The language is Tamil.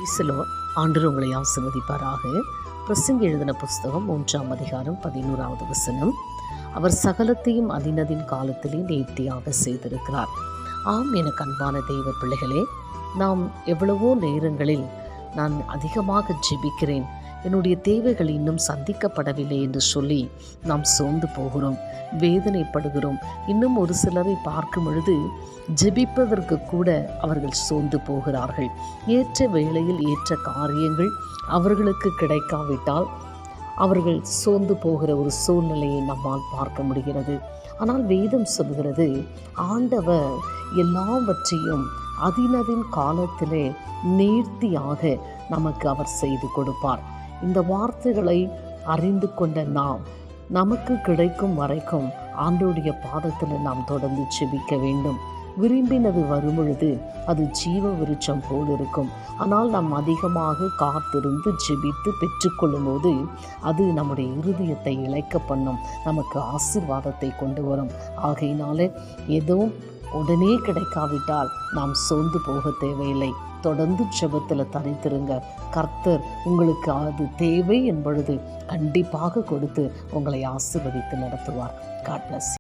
பிரைஸ் ஆண்டவர் உங்களை ஆசீர்வதிப்பாராக. பிரசங்கி எழுதின புஸ்தகம் 3ஆம் அதிகாரம் 11வது வசனம். அவர் சகலத்தையும் அதினதின் காலத்திலே நேர்த்தியாக செய்திருக்கிறார். ஆம், எனக்கு அன்பான தெய்வ பிள்ளைகளே, நாம் எவ்வளவோ நேரங்களில் நான் அதிகமாக ஜெபிக்கிறேன், என்னுடைய தேவைகள் இன்னும் சந்திக்கப்படவில்லை என்று சொல்லி நாம் சோர்ந்து போகிறோம், வேதனைப்படுகிறோம். இன்னும் ஒரு சிலரை பார்க்கும் பொழுது ஜெபிப்பதற்கு கூட அவர்கள் சோர்ந்து போகிறார்கள். ஏற்ற வேளையில் ஏற்ற காரியங்கள் அவர்களுக்கு கிடைக்காவிட்டால் அவர்கள் சோர்ந்து போகிற ஒரு சூழ்நிலையை நம்மால் பார்க்க முடிகிறது. ஆனால் வேதம் சொல்கிறது, ஆண்டவர் எல்லாவற்றையும் அதினதின் காலத்திலே நேர்த்தியாக நமக்கு அவர் செய்து கொடுப்பார். இந்த வார்த்தைகளை அறிந்து கொண்ட நாம் நமக்கு கிடைக்கும் வரைக்கும் ஆண்டவருடைய பாதத்தில் நாம் தொடர்ந்து செபிக்க வேண்டும். விரும்பினது வரும் பொழுது அது ஜீவ விருட்சம் போல் இருக்கும். ஆனால் நாம் அதிகமாக காத்திருந்து ஜெபித்து பெற்றுக்கொள்ளும் போது அது நம்முடைய இருதயத்தை இளைக்க பண்ணும், நமக்கு ஆசீர்வாதத்தை கொண்டு வரும். ஆகையினாலே எதுவும் உடனே கிடைக்காவிட்டால் நாம் சோர்ந்து போக தேவையில்லை. தொடர்ந்து ஜெபத்தில் தரித்திருங்க. கர்த்தர் உங்களுக்கு அது தேவை என்பொழுது கண்டிப்பாக கொடுத்து உங்களை ஆசீர்வதித்து நடத்துவார். God plus.